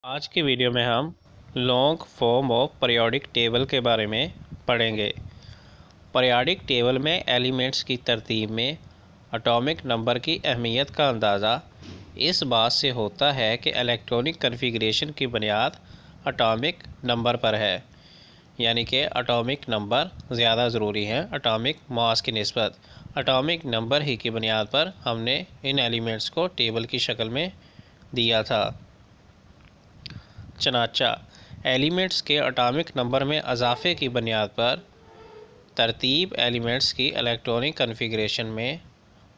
आज की वीडियो में हम long form of periodic table के बारे में पढ़ेंगे। पीरियोडिक टेबल में एलिमेंट्स की तरतीब में एटॉमिक नंबर की अहमियत का अंदाज़ा इस बात से होता है कि इलेक्ट्रॉनिक कॉन्फ़िगरेशन की बुनियाद एटॉमिक नंबर पर है, यानी कि एटॉमिक नंबर ज़्यादा ज़रूरी है एटॉमिक मास की निस्बत। एटॉमिक नंबर ही की बुनियाद पर हमने इन एलिमेंट्स को टेबल की शक्ल में दिया था। चनाचा एलिमेंट्स के एटॉमिक नंबर में इजाफे की बुनियाद पर तरतीब एलिमेंट्स की इलेक्ट्रॉनिक कॉन्फ़िगरेशन में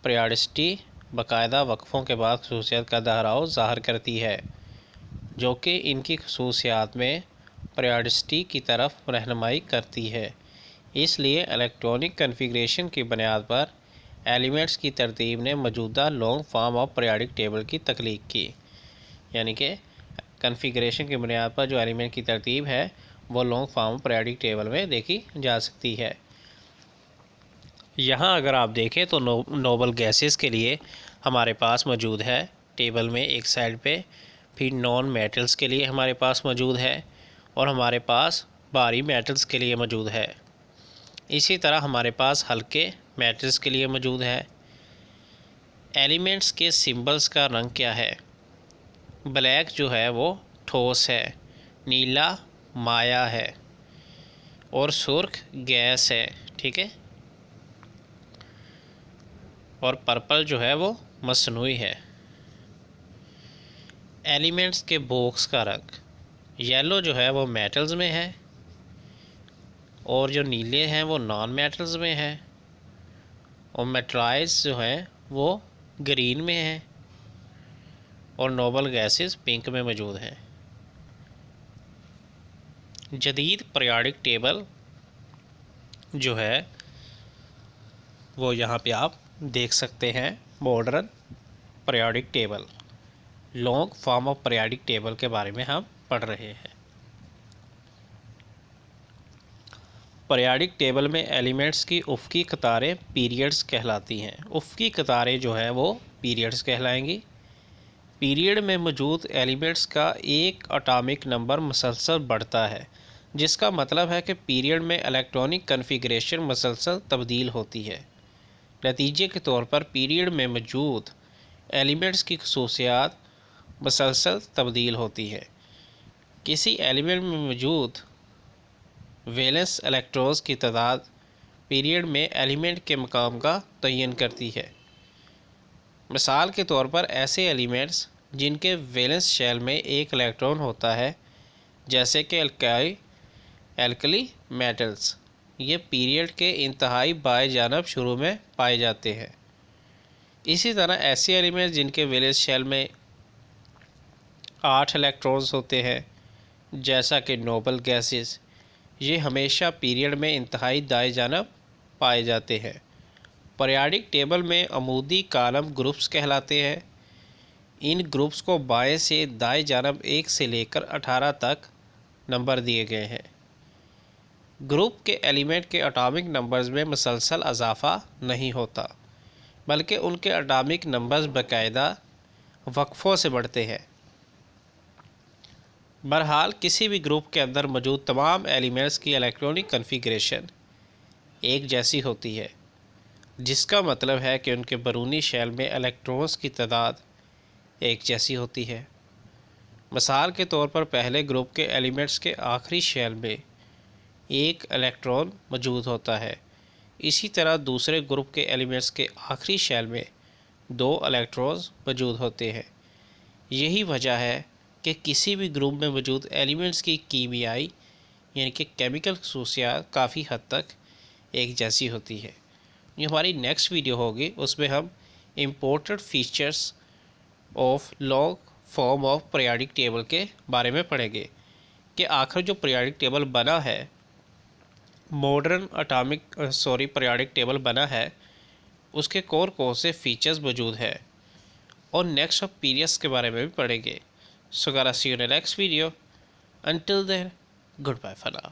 पीरियोडिसिटी बाकायदा वक्फ़ों के बाद खसूसियात का दोहराव ज़ाहिर करती है, जो कि इनकी खसूसियात में पीरियोडिसिटी की तरफ रहनुमाई करती है। इसलिए इलेक्ट्रॉनिक कॉन्फ़िगरेशन की बुनियाद पर एलिमेंट्स की तरतीब ने मौजूदा long form of periodic table की तख्लीक की, यानी कि कॉन्फ़िगरेशन की बुनियाद पर जो एलिमेंट की तरतीब है वो लॉन्ग फॉर्म पीरियोडिक टेबल में देखी जा सकती है। यहाँ अगर आप देखें तो नोबल गैसेस के लिए हमारे पास मौजूद है टेबल में एक साइड पे, फिर नॉन मेटल्स के लिए हमारे पास मौजूद है और हमारे पास भारी मेटल्स के लिए मौजूद है। इसी तरह हमारे पास हल्के मेटल्स के लिए मौजूद है। एलिमेंट्स के सिंबल्स का रंग क्या है? ब्लैक जो है वो ठोस है, नीला माया है और सुर्ख गैस है, ठीक है। और पर्पल जो है वो मसनूई है। एलिमेंट्स के बॉक्स का रंग येलो जो है वो मेटल्स में है और जो नीले हैं वो नॉन मेटल्स में है और मेटलाइज जो है वो ग्रीन में है और नोबल गैसेस पिंक में मौजूद हैं। जदीद पीरियोडिक टेबल जो है वो यहाँ पे आप देख सकते हैं। Modern periodic table, long form of periodic table के बारे में हम पढ़ रहे हैं। पीरियोडिक टेबल में एलिमेंट्स की उफ़क़ी कतारें पीरियड्स कहलाती हैं। उफ़क़ी कतारें जो है वो पीरियड्स कहलाएंगी। पीरियड में मौजूद एलिमेंट्स का एक एटॉमिक नंबर मुसलसल बढ़ता है, जिसका मतलब है कि पीरियड में इलेक्ट्रॉनिक कॉन्फ़िगरेशन मुसलसल तब्दील होती है। नतीजे के तौर पर पीरियड में मौजूद एलिमेंट्स की खसूसियात मुसलसल तब्दील होती है। किसी एलिमेंट में मौजूद वैलेंस इलेक्ट्रॉन्स की तादाद पीरियड में एलिमेंट के मकाम का तयन करती है। मिसाल के तौर पर ऐसे एलिमेंट्स जिनके वैलेंस शेल में एक इलेक्ट्रॉन होता है, जैसे कि एल्कली मेटल्स, ये पीरियड के इंतहाई बाएं जानब शुरू में पाए जाते हैं। इसी तरह ऐसे एलिमेंट्स जिनके वैलेंस शेल में 8 इलेक्ट्रॉन्स होते हैं, जैसा कि नोबल गैसेस, ये हमेशा पीरियड में इंतहाई दाएं जानब पाए जाते हैं। पीरियोडिक टेबल में अमूदी कॉलम ग्रुप्स कहलाते हैं। इन ग्रुप्स को बाएं से दाएं जानब 1 से लेकर 18 तक नंबर दिए गए हैं। ग्रुप के एलिमेंट के एटॉमिक नंबर्स में मुसलसल इजाफा नहीं होता, बल्कि उनके एटॉमिक नंबर्स बाकायदा वक्फ़ों से बढ़ते हैं। बहरहाल किसी भी ग्रुप के अंदर मौजूद तमाम एलिमेंट्स की इलेक्ट्रॉनिक कॉन्फ़िगरेशन एक जैसी होती है, जिसका मतलब है कि उनके बैरूनी शेल में इलेक्ट्रॉन्स की तादाद एक जैसी होती है। मिसाल के तौर पर पहले ग्रुप के एलिमेंट्स के आखिरी शेल में एक इलेक्ट्रॉन मौजूद होता है। इसी तरह दूसरे ग्रुप के एलिमेंट्स के आखिरी शेल में 2 इलेक्ट्रॉन्स मौजूद होते हैं। यही वजह है कि किसी भी ग्रुप में मौजूद एलिमेंट्स की कीमियाई यानी कि केमिकल खसूसियात काफ़ी हद तक एक जैसी होती है। जो हमारी नेक्स्ट वीडियो होगी उसमें हम important features of long form of periodic table के बारे में पढ़ेंगे कि आखिर जो पीरियोडिक टेबल बना है, मॉडर्न पीरियोडिक टेबल बना है, उसके कौन से फीचर्स मौजूद है और नेक्स्ट ऑफ पीरियड्स के बारे में भी पढ़ेंगे। So guys, see you in the next video. Until then, goodbye for now.